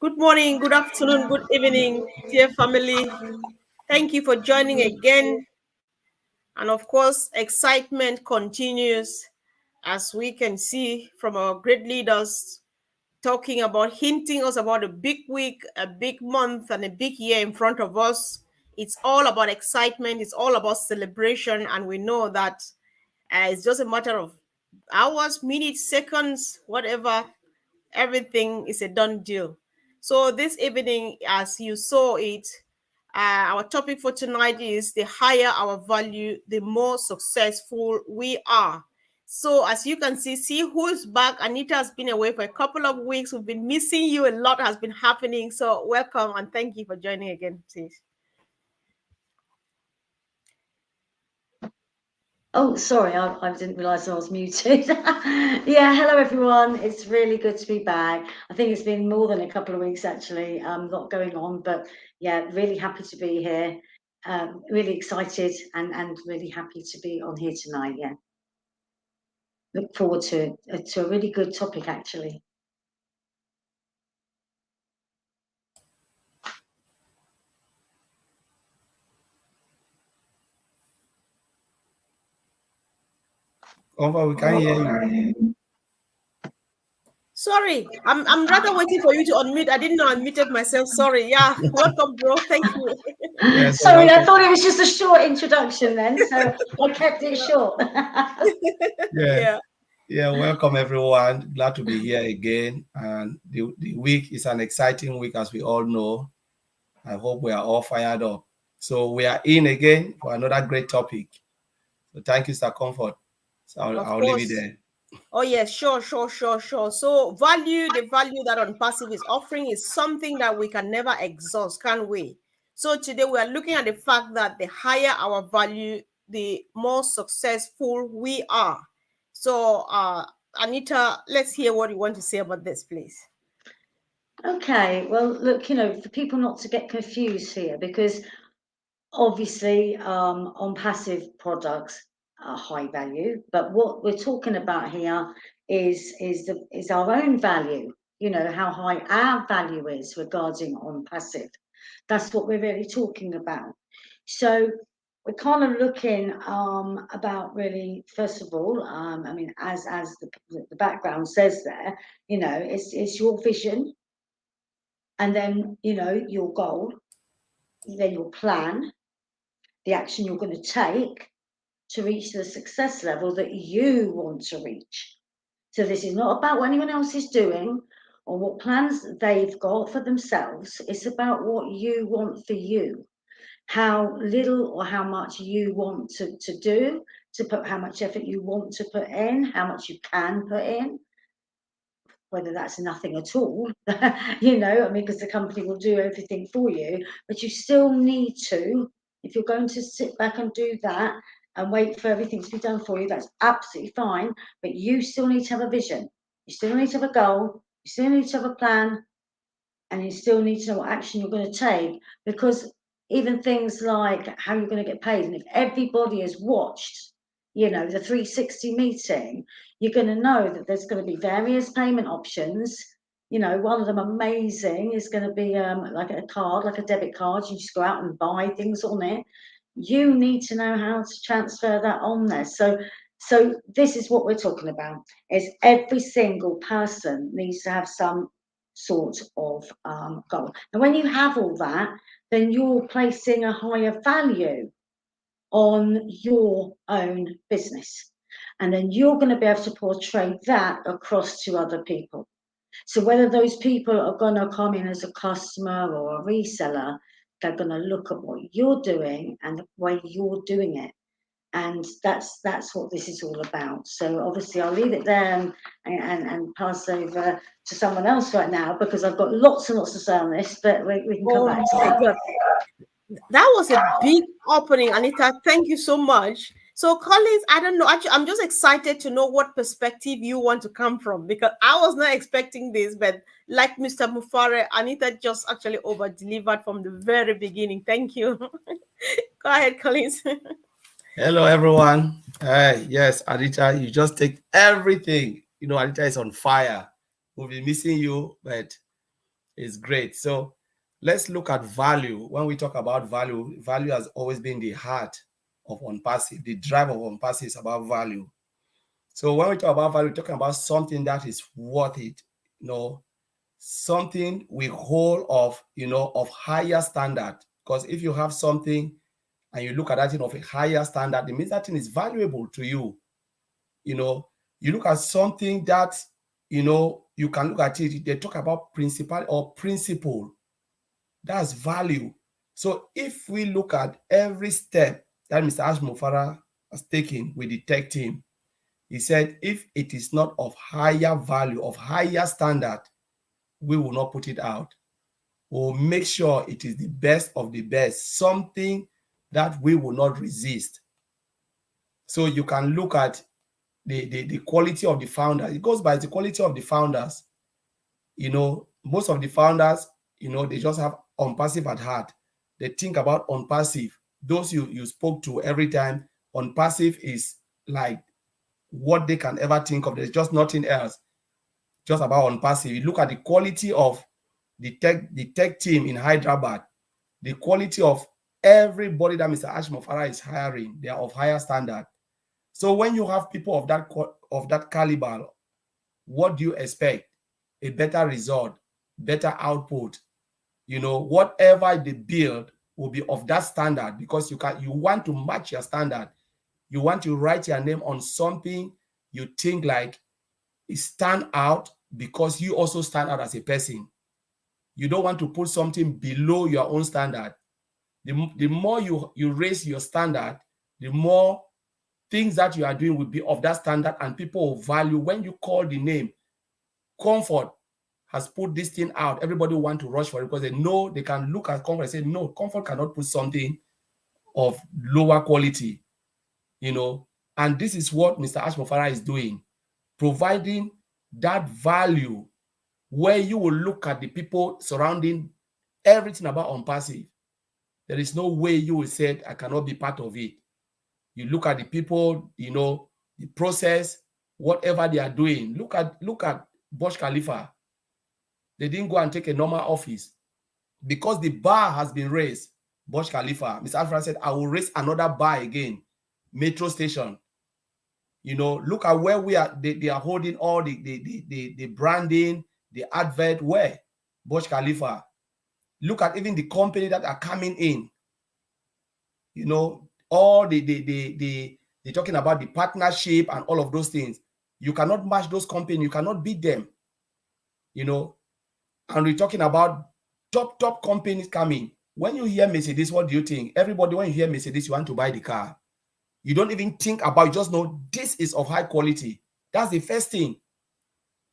Good morning, good afternoon, good evening, dear family. Thank you for joining again. And of course, excitement continues as we can see from our great leaders talking about, hinting us about a big week, a big month, and a big year in front of us. It's all about excitement, it's all about celebration, and we know that it's just a matter of hours, minutes, seconds, whatever. Everything is a done deal. So this evening, as you saw it, our topic for tonight is the higher our value, the more successful we are. So as you can see who's back. Anita has been away for a couple of weeks. We've been missing you. A lot has been happening. So welcome and thank you for joining again, sis. Oh, sorry, I didn't realise I was muted. Yeah, hello everyone. It's really good to be back. I think it's been more than a couple of weeks actually, a lot going on, but yeah, really happy to be here. Really excited and really happy to be on here tonight. Yeah, look forward to a really good topic actually. We can't hear you. Sorry, I'm rather waiting for you to unmute. I didn't know I unmuted myself. Sorry. Yeah, welcome, bro. Thank you. Yes, Sorry, I thought it was just a short introduction then, so I kept it short. Yeah, welcome everyone. Glad to be here again. And the week is an exciting week, as we all know. I hope we are all fired up. So we are in again for another great topic. So thank you, Sir Comfort. So I'll leave it there. Oh yes, sure. So the value that ONPASSIVE is offering is something that we can never exhaust, can we? So today we are looking at the fact that the higher our value, the more successful we are. So Anita, let's hear what you want to say about this, please. Okay, well, look, for people not to get confused here, because obviously ONPASSIVE products are high value, but what we're talking about here is our own value, how high our value is regarding ONPASSIVE. That's what we're really talking about. So we're kind of looking about really, first of all, I mean, as the background says there, it's your vision, and then your goal, then your plan, the action you're going to take to reach the success level that you want to reach. So this is not about what anyone else is doing or what plans they've got for themselves. It's about what you want for you, how little or how much you want to do, to put how much effort you want to put in, how much you can put in, whether that's nothing at all, because the company will do everything for you, but you still need to, if you're going to sit back and do that and wait for everything to be done for you, that's absolutely fine, but you still need to have a vision, you still need to have a goal, you still need to have a plan, and you still need to know what action you're going to take, because even things like how you're going to get paid, and if everybody has watched the 360 meeting, you're going to know that there's going to be various payment options. One of them amazing is going to be like a card, like a debit card. You just go out and buy things on it. You need to know how to transfer that on there. So this is what we're talking about, is every single person needs to have some sort of goal. And when you have all that, then you're placing a higher value on your own business, and then you're going to be able to portray that across to other people. So whether those people are going to come in as a customer or a reseller, they're going to look at what you're doing and the way you're doing it, and that's what this is all about. So obviously I'll leave it there and pass over to someone else right now, because I've got lots and lots to say on this, but we can come back to that. That was a big opening, Anita. Thank you so much. So, Collins, I don't know. Actually, I'm just excited to know what perspective you want to come from, because I was not expecting this, but like Mr. Mufare, Anita just actually over-delivered from the very beginning. Thank you. Go ahead, Collins. Hello, everyone. Yes, Anita, you just take everything. Anita is on fire. We'll be missing you, but is great. So let's look at value. When we talk about value, value has always been the heart of ONPASSIVE. The drive of ONPASSIVE is about value. So when we talk about value, we're talking about something that is worth it, something we hold of, of higher standard. Because if you have something and you look at that thing of a higher standard, it means that thing is valuable to you. You look at something that, you can look at it, they talk about principle or principle. That's value. So if we look at every step that Mr. Ashmufara has taken with the tech team, he said, if it is not of higher value, of higher standard, we will not put it out. We'll make sure it is the best of the best, something that we will not resist. So you can look at the quality of the founders. It goes by the quality of the founders. Most of the founders, they just have ONPASSIVE at heart. They think about ONPASSIVE. Those you spoke to every time, ONPASSIVE is like what they can ever think of. There's just nothing else, just about ONPASSIVE. You look at the quality of the tech team in Hyderabad, the quality of everybody that Mr. Ashmufara is hiring, they are of higher standard. So when you have people of that caliber, what do you expect? A better result, better output. Whatever they build will be of that standard, because you want to match your standard. You want to write your name on something you think like it stand out, because you also stand out as a person. You don't want to put something below your own standard. The more you raise your standard, the more things that you are doing will be of that standard, and people will value when you call the name. Comfort has put this thing out. Everybody want to rush for it because they know they can look at Comfort and say, no, Comfort cannot put something of lower quality, And this is what Mr. Ashmufara is doing, providing that value where you will look at the people surrounding everything about ONPASSIVE. There is no way you will say, I cannot be part of it. You look at the people, the process, whatever they are doing. Look at Burj Khalifa. They didn't go and take a normal office because the bar has been raised. Burj Khalifa, Mr. Alfred said, I will raise another bar again. Metro station. Look at where we are. They are holding all the branding, the advert. Where? Burj Khalifa. Look at even the company that are coming in. All they're talking about the partnership and all of those things. You cannot match those companies. You cannot beat them. And we're talking about top companies coming. When you hear Mercedes, what do you think? Everybody, when you hear Mercedes, you want to buy the car. You don't even think about it. You just know this is of high quality. That's the first thing.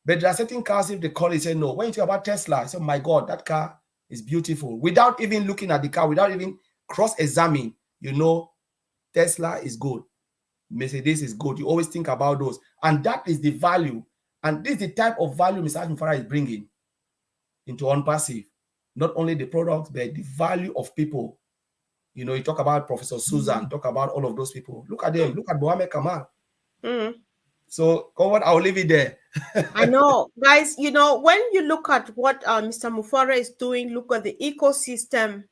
But there are certain cars, if they call it, say no. When you think about Tesla, you say, my God, that car is beautiful. Without even looking at the car, without even cross-examining, Tesla is good. Mercedes is good. You always think about those. And that is the value. And this is the type of value Mr. Ashmufara is bringing into ONPASSIVE. Not only the products, but the value of people. You talk about Professor Susan, talk about all of those people. Look at them. Look at Mohammed Kamal. So, Comfort, I'll leave it there. I know, guys, when you look at what Mr. Mufara is doing, look at the ecosystem.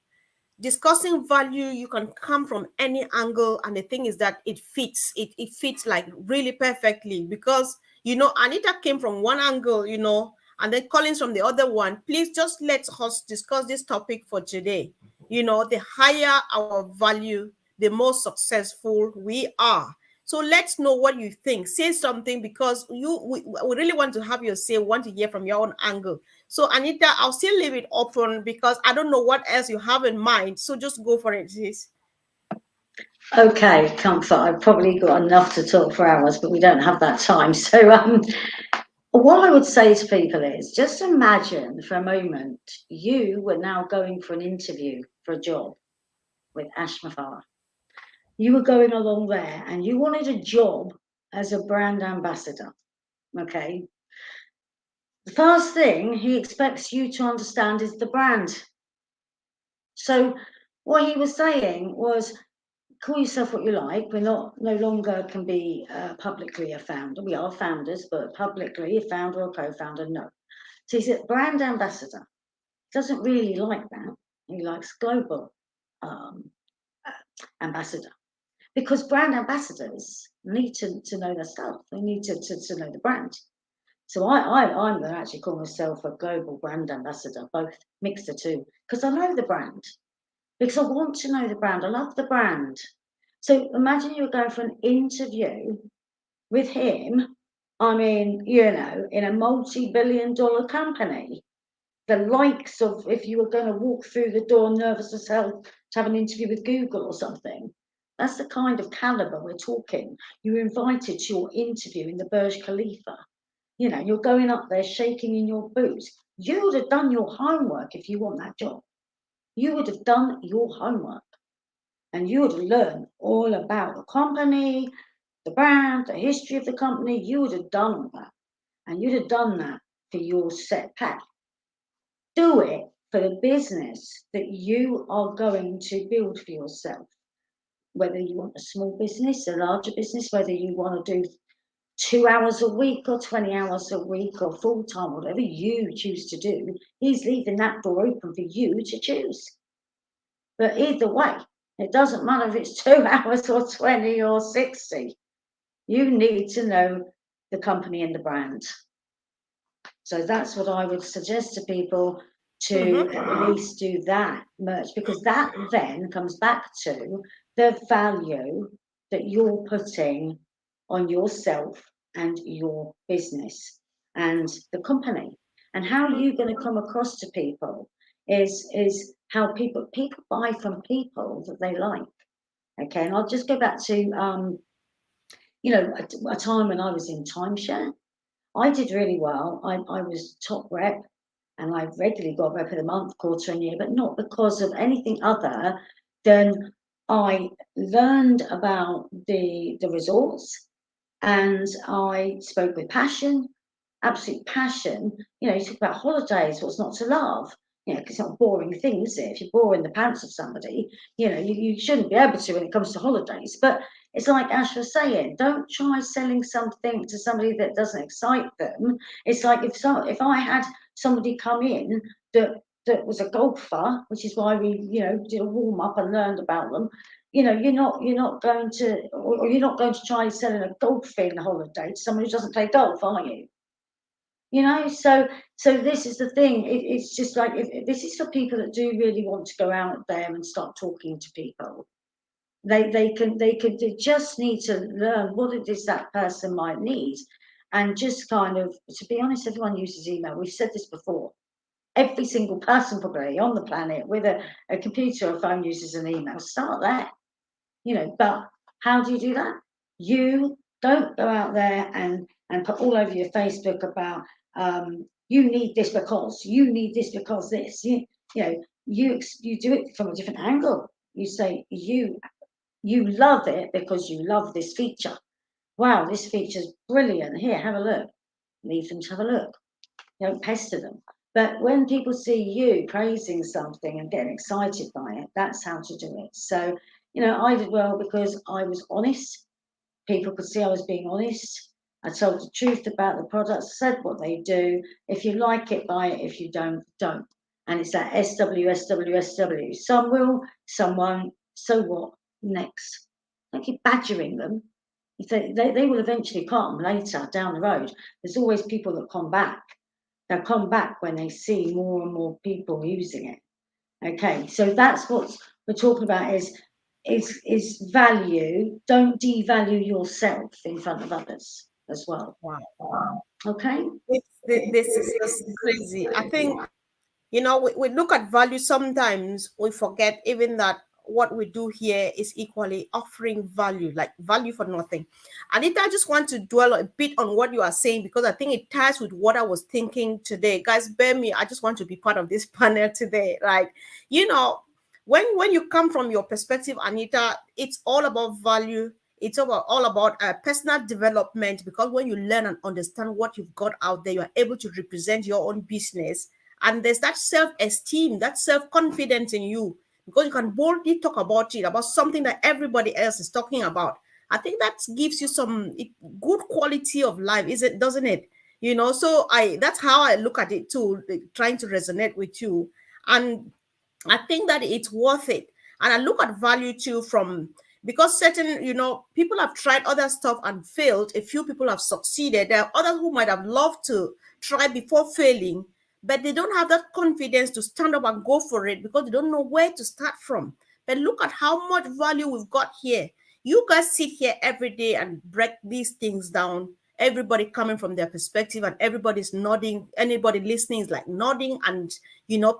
Discussing value, you can come from any angle, and the thing is that it fits. It fits like really perfectly, because Anita came from one angle, and then Collins from the other one. Please just let us discuss this topic for today. The higher our value, the more successful we are. So let's know what you think. Say something, because we really want to have your say, want to hear from your own angle. So Anita, I'll still leave it open because I don't know what else you have in mind. So just go for it, sis. Okay, Comfort. I've probably got enough to talk for hours, but we don't have that time. So what I would say to people is, just imagine for a moment you were now going for an interview for a job with Ashmufara. You were going along there and you wanted a job as a brand ambassador. Okay. The first thing he expects you to understand is the brand. So what he was saying was, call yourself what you like. We're no longer can be publicly a founder. We are founders, but publicly a founder or co-founder, no. So he said brand ambassador. doesn't really like that. He likes global ambassador, because brand ambassadors need to know their stuff. They need to know the brand. So I'm going to actually call myself a global brand ambassador, both, mix the two, because I know the brand, because I want to know the brand. I love the brand. So imagine you're going for an interview with him. I mean, you know, in a multi-billion-dollar company, the likes of, if you were going to walk through the door nervous as hell to have an interview with Google or something, that's the kind of caliber we're talking. You're invited to your interview in the Burj Khalifa. You know, you're going up there shaking in your boots. You would have done your homework if you want that job. You would have done your homework, and you would have learned all about the company, the brand, the history of the company. You would have done all that, and you'd have done that for your set pay. Do it for the business that you are going to build for yourself. Whether you want a small business, a larger business, whether you want to do 2 hours a week or 20 hours a week or full time, whatever you choose to do, he's leaving that door open for you to choose. But either way, it doesn't matter if it's 2 hours or 20 or 60. You need to know the company and the brand. So that's what I would suggest to people, to at least do that much, because that then comes back to the value that you're putting on yourself and your business and the company. And how you're going to come across to people is how people buy from people that they like. Okay, and I'll just go back to you know, a time when I was in timeshare. I did really well. I was top rep, and I regularly got rep of the month, quarter, and year, but not because of anything other than I learned about the resorts, and I spoke with passion, absolute passion. You know, you talk about holidays, what's not to love? You know, 'cause it's not a boring thing, is it? If you're boring the pants of somebody, you know, you shouldn't be able to when it comes to holidays. But it's like Ash was saying, don't try selling something to somebody that doesn't excite them. It's like if I had somebody come in that was a golfer, which is why we, you know, did a warm up and learned about them. You know, you're not going to, or you're not going to try selling a golfing holiday to someone who doesn't play golf, are you? You know, so this is the thing. It's just like, if this is for people that do really want to go out there and start talking to people. They just need to learn what it is that person might need, and just kind of, to be honest, everyone uses email. We've said this before. Every single person probably on the planet with a computer or phone uses an email. Start there, you know. But how do you do that? You don't go out there and put all over your Facebook about you need this because you need this because this. You know, you do it from a different angle. You say you love it because you love this feature. Wow, this feature's brilliant. Here, have a look. Leave them to have a look. Don't pester them. But when people see you praising something and getting excited by it, that's how to do it. So, you know, I did well because I was honest. People could see I was being honest. I told the truth about the products, said what they do. If you like it, buy it. If you don't, don't. And it's that SW. Some will, some won't. So what? Next. Don't keep badgering them. If they will eventually come later down the road. There's always people that come back. They'll come back when they see more and more people using it. Okay, so that's what we're talking about, is value. Don't devalue yourself in front of others as well. Wow. Okay. This is just crazy. I think, you know, we look at value, sometimes we forget even that what we do here is equally offering value, like value for nothing. Anita, I just want to dwell a bit on what you are saying, because I think it ties with what I was thinking today. Guys, bear me, I just want to be part of this panel today. Like, you know, when you come from your perspective, Anita, it's all about value. It's all about personal development, because when you learn and understand what you've got out there, you are able to represent your own business. And there's that self-esteem, that self-confidence in you, because you can boldly talk about it, about something that everybody else is talking about. I think that gives you some good quality of life, doesn't it? You know, so that's how I look at it too, like, trying to resonate with you. And I think that it's worth it. And I look at value too from, because certain, people have tried other stuff and failed. A few people have succeeded. There are others who might have loved to try before failing, but they don't have that confidence to stand up and go for it because they don't know where to start from. But look at how much value we've got here. You guys sit here every day and break these things down. Everybody coming from their perspective and everybody's nodding. Anybody listening is like nodding and,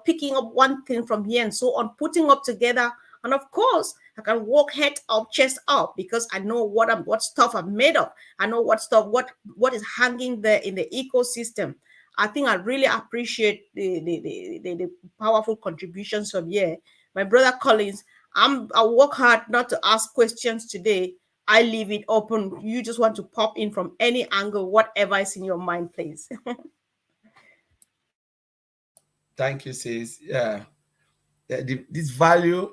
picking up one thing from here and so on, putting up together. And of course, I can walk head up, chest up, because I know what stuff I'm made of. I know what is hanging there in the ecosystem. I think I really appreciate the powerful contributions from here. My brother Collins, I work hard not to ask questions today. I leave it open. You just want to pop in from any angle, whatever is in your mind, please. Thank you, sis. Yeah, this value,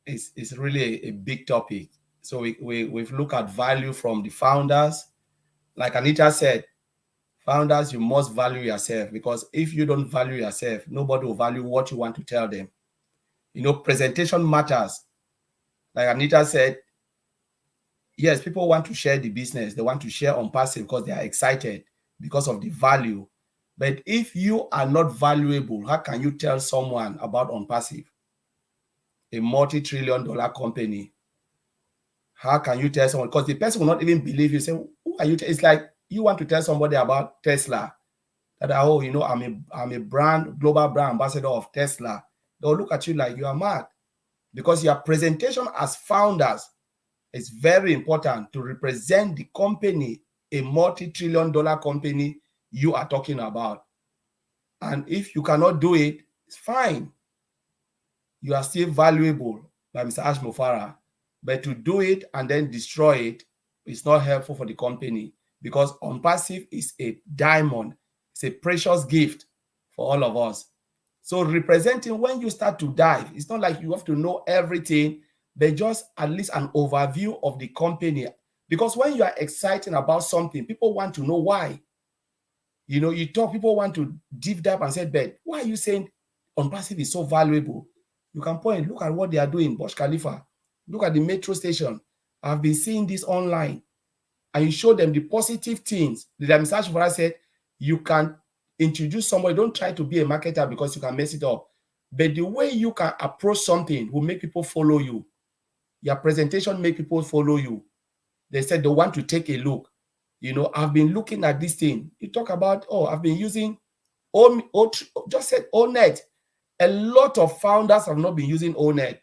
is really a big topic. So we've looked at value from the founders. Like Anita said, founders, you must value yourself, because if you don't value yourself, nobody will value what you want to tell them. Presentation matters. Like Anita said, yes, people want to share the business. They want to share ONPASSIVE because they are excited because of the value. But if you are not valuable, how can you tell someone about ONPASSIVE, a multi-trillion-dollar company? How can you tell someone? Because the person will not even believe you. Say, who are you? It's like you want to tell somebody about Tesla. That, I'm a global brand ambassador of Tesla. They'll look at you like you are mad, because your presentation as founders is very important to represent the company, a multi-trillion-dollar company you are talking about. And if you cannot do it, it's fine. You are still valuable by Mr. Ash Mufara. But to do it and then destroy it is not helpful for the company, because ONPASSIVE is a diamond. It's a precious gift for all of us. So representing, when you start to dive, it's not like you have to know everything, but just at least an overview of the company. Because when you are excited about something, people want to know why. You talk, people want to deep dive and say, but why are you saying ONPASSIVE is so valuable? You can point, look at what they are doing, Burj Khalifa. Look at the metro station. I've been seeing this online. And you show them the positive things. The Mr. Shuvara said, you can introduce somebody. Don't try to be a marketer because you can mess it up. But the way you can approach something will make people follow you. Your presentation make people follow you. They said they want to take a look. I've been looking at this thing. You talk about, I've been using, just said ONET. A lot of founders have not been using ONET,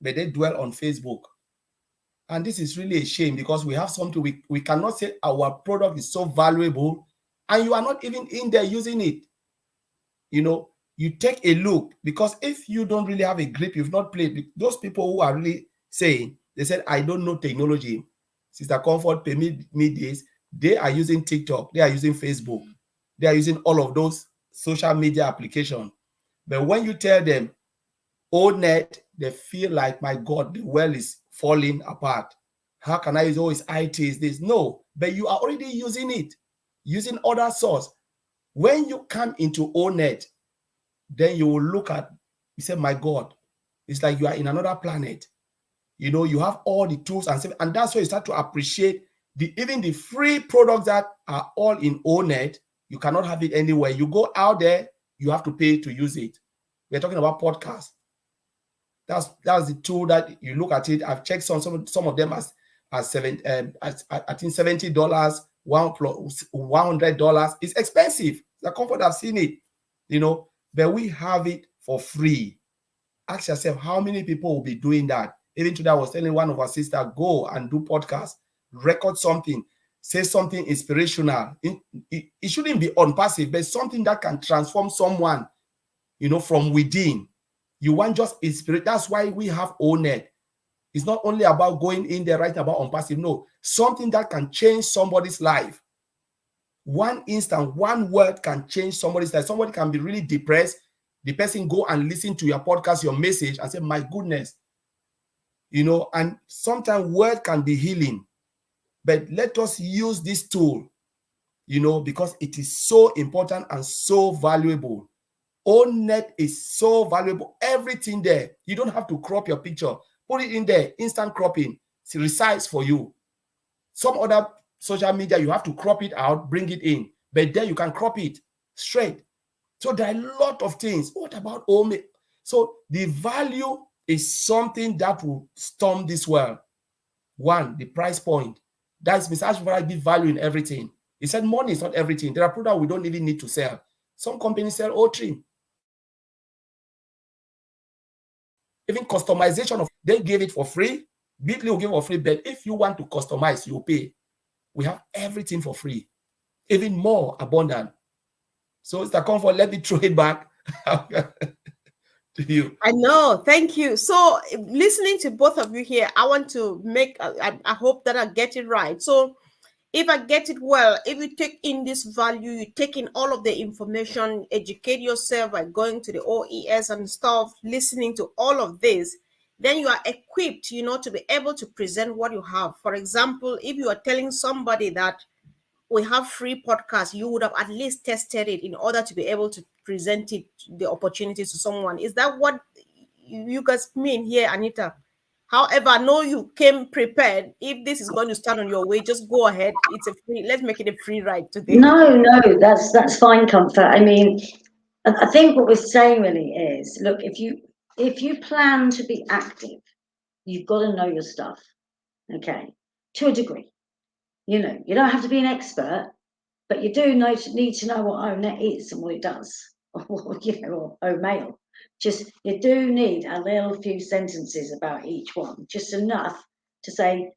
but they dwell on Facebook. And this is really a shame, because we have something we cannot say our product is so valuable and you are not even in there using it. You take a look, because if you don't really have a grip, you've not played. Those people who are really saying, they said, I don't know technology. Sister Comfort, pay me this. They are using TikTok. They are using Facebook. They are using all of those social media applications. But when you tell them, ONET, they feel like, my God, the world is falling apart. How can I use always IT is this? No, but you are already using it, using other source. When you come into ONET, then you will look at, you say, my God, it's like you are in another planet. You have all the tools, and that's why you start to appreciate even the free products that are all in ONET. You cannot have it anywhere. You go out there, you have to pay to use it. We're talking about podcasts. That's the tool that you look at it. I've checked some of them as I think $70, $100. It's expensive. The Comfort, I've seen it, but we have it for free. Ask yourself, how many people will be doing that? Even today, I was telling one of our sisters, go and do podcasts, record something, say something inspirational. It shouldn't be ONPASSIVE, but something that can transform someone, from within. You want just inspiration. That's why we have ONET. It's not only about going in there writing about ONPASSIVE. No, something that can change somebody's life. One instant, one word can change somebody's life. Somebody can be really depressed. The person go and listen to your podcast, your message, and say, my goodness. And sometimes word can be healing. But let us use this tool, because it is so important and so valuable. ONNet is so valuable. Everything there. You don't have to crop your picture. Put it in there. Instant cropping. It's resize for you. Some other social media, you have to crop it out, bring it in. But there you can crop it straight. So there are a lot of things. What about home? So the value is something that will storm this world. One, the price point. That's Mr. Ashford give value in everything. He said money is not everything. There are products we don't even need to sell. Some companies sell O-trim. Even customization of, they give it for free. Bitly will give for free, but if you want to customize, you pay. We have everything for free, even more abundant. So, Mr. Comfort, let me throw it back to you. I know. Thank you. So, listening to both of you here, I want to make, I hope that I get it right. So, if I get it well, if you take in this value, you take in all of the information, educate yourself by going to the OES and stuff, listening to all of this, then you are equipped, to be able to present what you have. For example, if you are telling somebody that we have free podcasts, you would have at least tested it in order to be able to present it, the opportunity to someone. Is that what you guys mean here, Anita? However, I know you came prepared. If this is going to start on your way, just go ahead. It's a free, let's make it a free ride today. No, that's fine, Comfort. I mean, I think what we're saying really is, look, if you plan to be active, you've got to know your stuff, okay, to a degree. You don't have to be an expert, but you do need to know what ONET is and what it does, or OMail. Just, you do need a little few sentences about each one, just enough to say,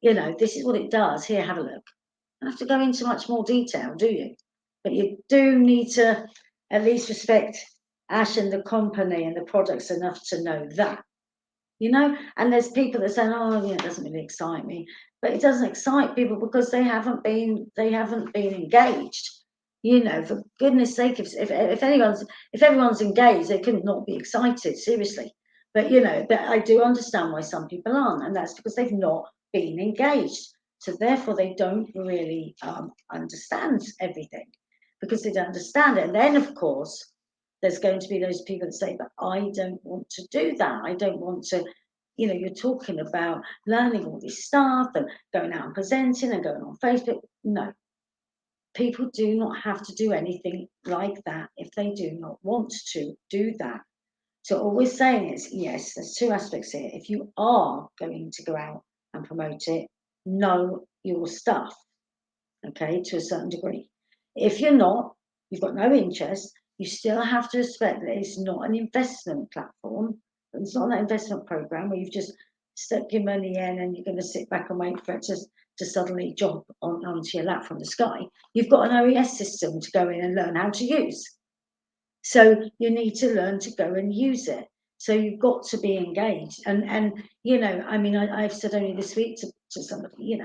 this is what it does. Here, have a look. You don't have to go into much more detail, do you? But you do need to at least respect Ash and the company and the products enough to know that. And there's people that say, oh, it doesn't really excite me. But it doesn't excite people because they haven't been engaged. For goodness sake, if everyone's engaged, they couldn't not be excited, seriously. But but I do understand why some people aren't, and that's because they've not been engaged. So therefore they don't really understand everything, because they don't understand it. And then of course there's going to be those people that say, but I don't want to do that. I don't want to, you're talking about learning all this stuff and going out and presenting and going on Facebook. No, people do not have to do anything like that if they do not want to do that. So all we're saying is, yes, there's two aspects here. If you are going to go out and promote it, know your stuff, okay, to a certain degree. If you're not, you've got no interest, you still have to respect that it's not an investment platform. It's not an investment program where you've just stuck your money in and you're going to sit back and wait for it to suddenly drop onto your lap from the sky. You've got an OES system to go in and learn how to use. So you need to learn to go and use it. So you've got to be engaged. And I mean, I've said only this week to somebody,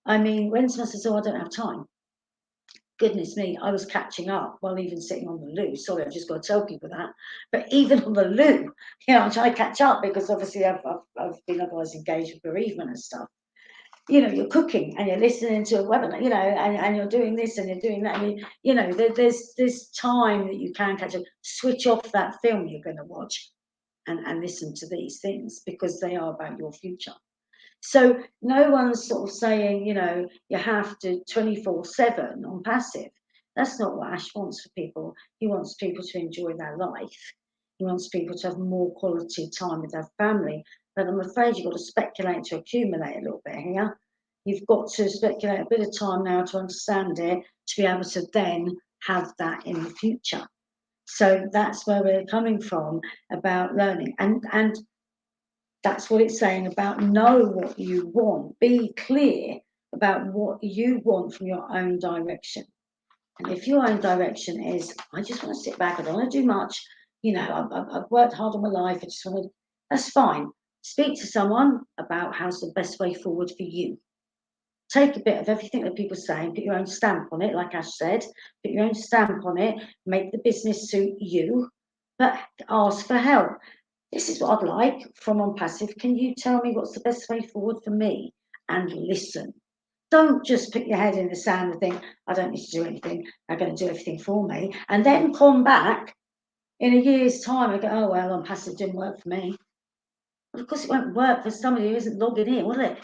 I mean, when someone says, oh, I don't have time, goodness me, I was catching up while even sitting on the loo. Sorry, I've just got to tell people that. But even on the loo, I try to catch up because obviously I've been otherwise engaged with bereavement and stuff. You're cooking and you're listening to a webinar, and you're doing this and you're doing that. And there's time that you can catch up. Switch off that film you're going to watch and listen to these things, because they are about your future. So no one's sort of saying, you have to 24/7 on passive. That's not what Ash wants for people. He wants people to enjoy their life. He wants people to have more quality time with their family. But I'm afraid you've got to speculate to accumulate a little bit here. You've got to speculate a bit of time now to understand it, to be able to then have that in the future. So that's where we're coming from about learning. And that's what it's saying about know what you want. Be clear about what you want from your own direction. And if your own direction is, I just want to sit back, I don't want to do much, I've worked hard on my life, I just want to, that's fine. Speak to someone about how's the best way forward for you. Take a bit of everything that people say and put your own stamp on it, like Ash said, put your own stamp on it, make the business suit you, but ask for help. This is what I'd like from ONPASSIVE. Can you tell me what's the best way forward for me? And listen. Don't just put your head in the sand and think, I don't need to do anything. They're going to do everything for me. And then come back in a year's time, I go, oh, well, ONPASSIVE didn't work for me. Well, of course, it won't work for somebody who isn't logging in, will it?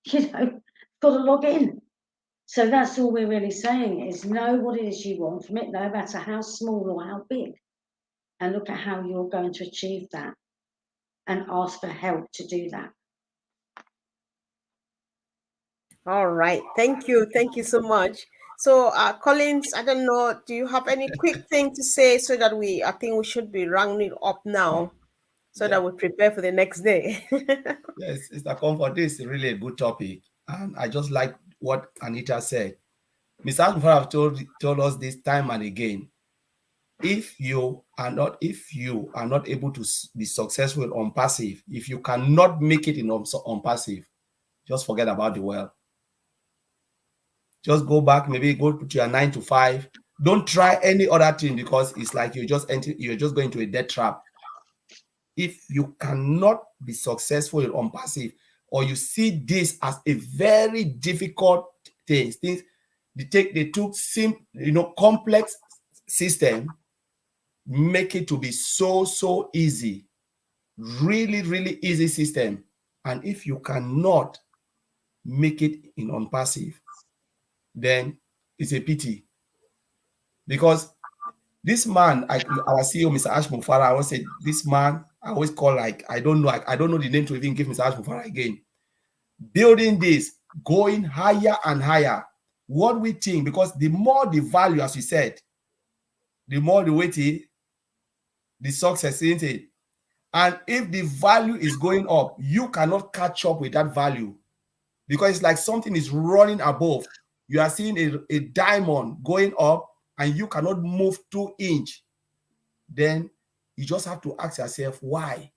You know, got to log in. So that's all we're really saying is know what it is you want from it, no matter how small or how big, and look at how you're going to achieve that and ask for help to do that. All right. Thank you. Thank you so much. So, Collins, I don't know, do you have any quick thing to say so that I think we should be rounding up now so Yeah. that we prepare for the next day? Yes, Mr. Comfort, this is really a good topic. And I just like what Anita said. Mr. Akbar have told us this time and again. If you are not able to be successful on passive, if you cannot make it on passive, just forget about the world. Just go back, maybe go to your 9 to 5. Don't try any other thing because it's like you're just going to a death trap. If you cannot be successful on passive, or you see this as a very difficult thing, they took complex system, make it to be so easy, really easy system. And if you cannot make it in on passive, then it's a pity. Because this man, our CEO, Mr. Ash Mufara, I always say this man, I always call I don't know the name to even give Mr. Ash Mufara again. Building this, going higher and higher. What we think, because the more the value, as we said, the more the weighty, the success, isn't it? And if the value is going up, you cannot catch up with that value because it's like something is running above. You are seeing a diamond going up and you cannot move 2 inches. Then you just have to ask yourself, why?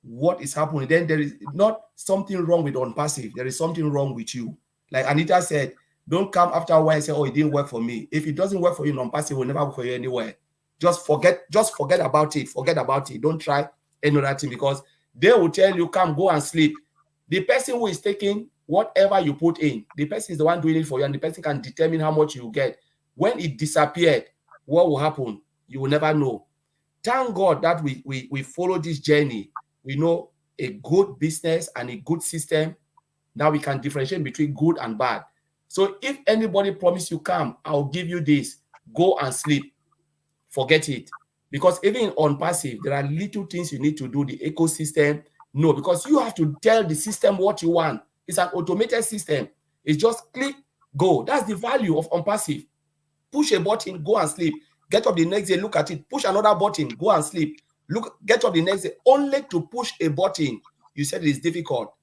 What is happening? Then there is not something wrong with ONPASSIVE. There is something wrong with you. Like Anita said, don't come after a while and say, oh, it didn't work for me. If it doesn't work for you, ONPASSIVE will never work for you anywhere. Just forget about it. Forget about it. Don't try another thing because they will tell you, come, go and sleep. The person who is taking whatever you put in, the person is the one doing it for you, and the person can determine how much you get. When it disappeared, what will happen? You will never know. Thank God that we follow this journey. We know a good business and a good system. Now we can differentiate between good and bad. So if anybody promise you, come, I'll give you this, go and sleep. Forget it. Because even on passive, there are little things you need to do. The ecosystem, no, because you have to tell the system what you want. It's an automated system. It's just click, go. That's the value of on passive. Push a button, go and sleep. Get up the next day, look at it. Push another button, go and sleep. Look, get up the next day. Only to push a button, you said it is difficult.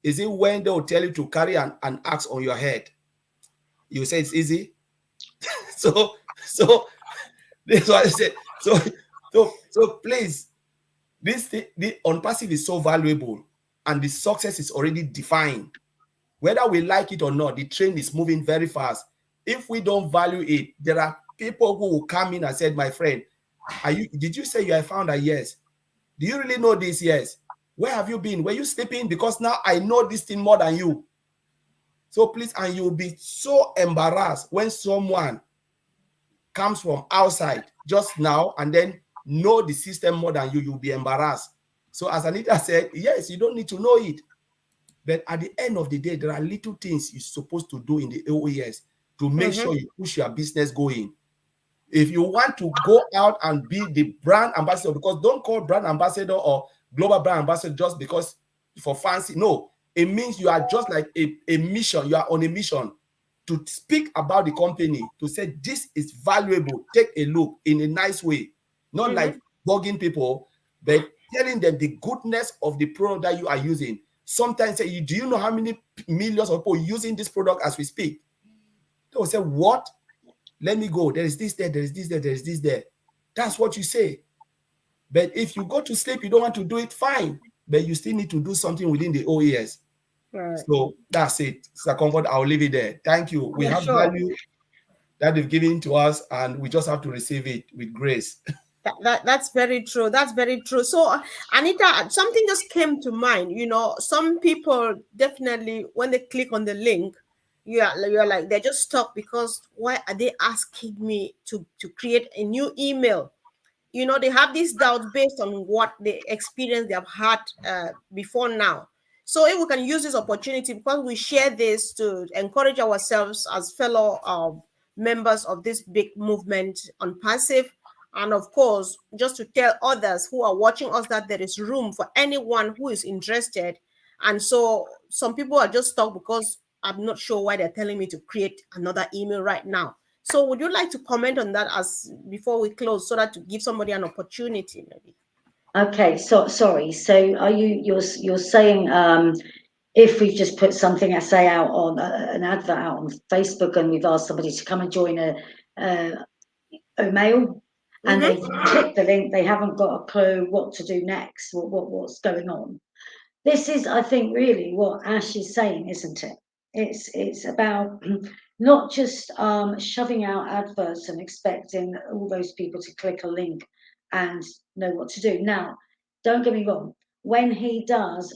Is it when they will tell you to carry an axe on your head? You say it's easy? so that's why I said, so please, this thing, the ONPASSIVE is so valuable and the success is already defined. Whether we like it or not, the train is moving very fast. If we don't value it, there are people who will come in and say, my friend, did you say you are a founder? Yes. Do you really know this? Yes. Where have you been? Were you sleeping? Because now I know this thing more than you. So please, and you'll be so embarrassed when someone comes from outside just now and then know the system more than you, you'll be embarrassed. So as Anita said, yes, you don't need to know it. But at the end of the day, there are little things you're supposed to do in the OES to make sure you push your business going. If you want to go out and be the brand ambassador, because don't call brand ambassador or global brand ambassador just because for fancy. No, it means you are just like a mission. You are on a mission to speak about the company, to say this is valuable. Take a look in a nice way, not like bugging people, but telling them the goodness of the product that you are using. Sometimes say, do you know how many millions of people using this product as we speak? They will say, what? Let me go. There is this there, there is this there, there is this there. That's what you say. But if you go to sleep, you don't want to do it, fine. But you still need to do something within the OES. Right. So that's it. Sir Comfort, I'll leave it there. Thank you. We have value that they've given to us, and we just have to receive it with grace. That's very true. That's very true. So, Anita, something just came to mind. You know, some people definitely, when they click on the link, you're like, they're just stuck because why are they asking me to create a new email? They have these doubts based on what the experience they have had before now. So if we can use this opportunity, because we share this to encourage ourselves as fellow members of this big movement on passive, and of course, just to tell others who are watching us that there is room for anyone who is interested. And so some people are just stuck because I'm not sure why they're telling me to create another email right now. So would you like to comment on that as before we close, so that to give somebody an opportunity maybe? Okay, so sorry. So are you're saying if we've just put something, say, out on an advert out on Facebook, and we've asked somebody to come and join a mail, and they've clicked the link, they haven't got a clue what to do next, what's going on. This is, I think, really what Ash is saying, isn't it? It's about not just shoving out adverts and expecting all those people to click a link and know what to do. Now, don't get me wrong. When he does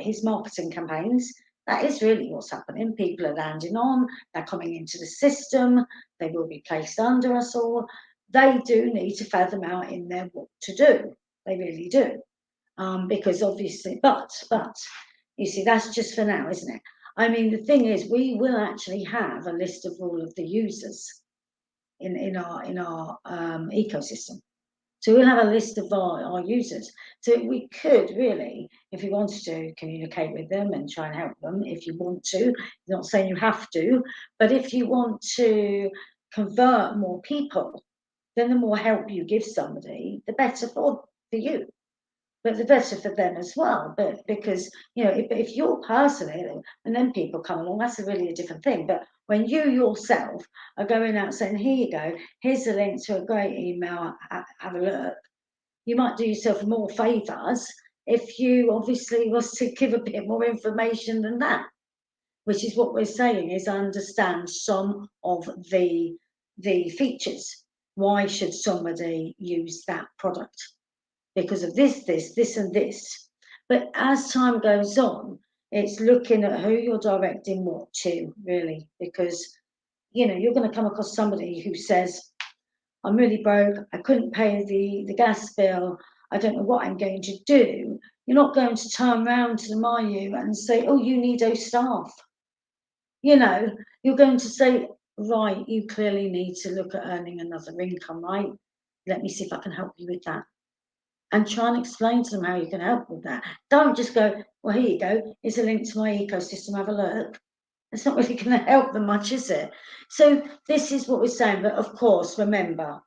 his marketing campaigns, that is really what's happening. People are landing on, they're coming into the system, they will be placed under us all. They do need to fathom out in there what to do. They really do. Because obviously, but you see, that's just for now, isn't it? I mean, the thing is, we will actually have a list of all of the users in our ecosystem. So we'll have a list of our users. So we could really, if you wanted to, communicate with them and try and help them if you want to. I'm not saying you have to, but if you want to convert more people, then the more help you give somebody, the better for you, but the better for them as well. But because, if you're personally, and then people come along, that's really a different thing. But when you yourself are going out saying, here you go, here's a link to a great email, have a look, you might do yourself more favours if you obviously was to give a bit more information than that, which is what we're saying, is understand some of the features. Why should somebody use that product? Because of this, and this. But as time goes on, it's looking at who you're directing what to, really, because you're going to come across somebody who says, I'm really broke, I couldn't pay the gas bill, I don't know what I'm going to do. You're not going to turn around to them, are you, and say, oh, you need those staff. You're going to say, right, you clearly need to look at earning another income, right? Let me see if I can help you with that. And try and explain to them how you can help with that. Don't just go, well, here you go, here's a link to my ecosystem, have a look. It's not really going to help them much, is it? So this is what we're saying. But of course, remember,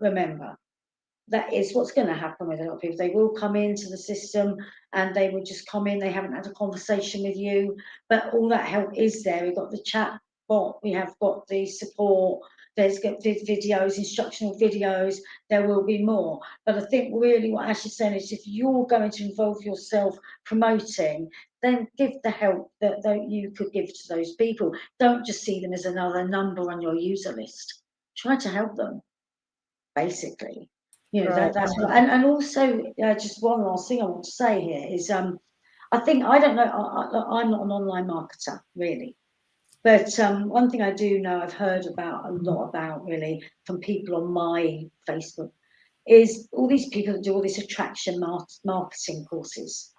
that is what's going to happen with a lot of people. They will come into the system and they will just come in. They haven't had a conversation with you, but all that help is there. We've got the chat bot, we have got the support, there's got videos, instructional videos, there will be more. But I think really what Ash is saying is, if you're going to involve yourself promoting, then give the help that you could give to those people. Don't just see them as another number on your user list. Try to help them, basically. Right. That's what, and also just one last thing I want to say here is I think, I don't know, I'm not an online marketer really, but one thing I do know, I've heard about a lot about, really, from people on my Facebook, is all these people that do all these attraction marketing courses.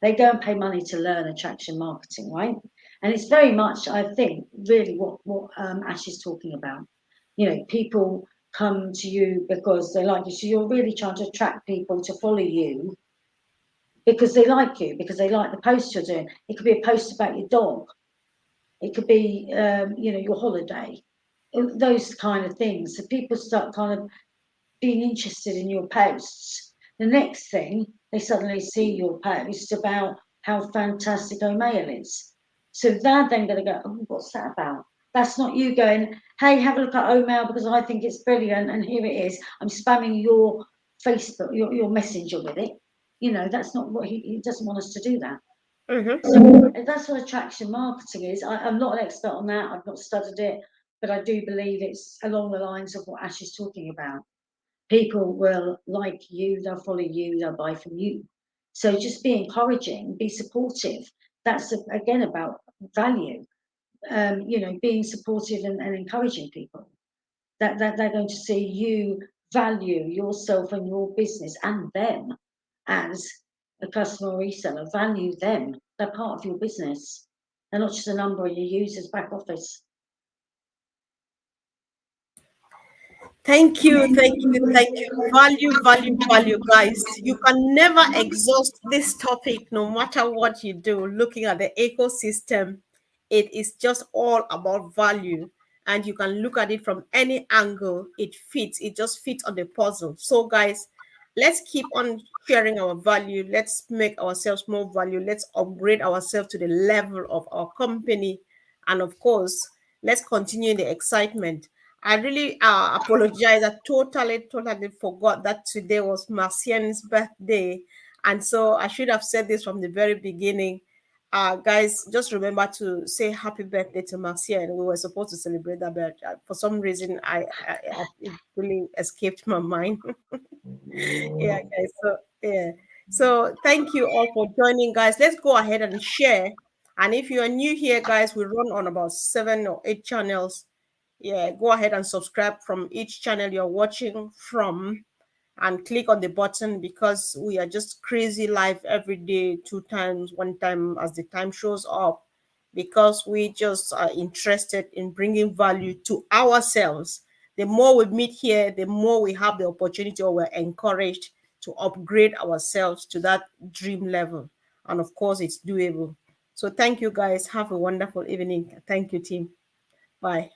They go and pay money to learn attraction marketing, right? And it's very much, I think, really what Ash is talking about. People come to you because they like you. So you're really trying to attract people to follow you because they like you, because they like the post you're doing. It could be a post about your dog. It could be, your holiday, those kind of things. So people start kind of being interested in your posts. The next thing, they suddenly see your post about how fantastic O'Mail is. So they're then going to go, oh, what's that about? That's not you going, hey, have a look at O'Mail because I think it's brilliant, and here it is. I'm spamming your Facebook, your messenger with it. That's not what he doesn't want us to do that. So that's what attraction marketing is. I'm not an expert on that. I've not studied it, but I do believe it's along the lines of what Ash is talking about. People will like you, they'll follow you, they'll buy from you. So just be encouraging, be supportive. That's again about value. being supportive and encouraging people. That they're going to see you value yourself and your business and them as a customer reseller. Value them. They're part of your business. They're not just a number in your user's back office. Thank you, thank you, thank you. Value, value, value, guys. You can never exhaust this topic no matter what you do. Looking at the ecosystem, it is just all about value. And you can look at it from any angle. It fits, it just fits on the puzzle. So, guys, let's keep on sharing our value. Let's make ourselves more value. Let's upgrade ourselves to the level of our company. And of course, let's continue the excitement. I really apologize. I totally forgot that today was Marcien's birthday. And so I should have said this from the very beginning. Guys, just remember to say happy birthday to Marcien. We were supposed to celebrate that, but for some reason, it really escaped my mind. Yeah, guys. So, yeah. So thank you all for joining, guys. Let's go ahead and share. And if you are new here, guys, we run on about 7 or 8 channels. Yeah, go ahead and subscribe from each channel you're watching from and click on the button because we are just crazy live every day, 2 times, 1 time as the time shows up, because we just are interested in bringing value to ourselves. The more we meet here, the more we have the opportunity or we're encouraged to upgrade ourselves to that dream level. And of course, it's doable. So thank you guys. Have a wonderful evening. Thank you, team. Bye.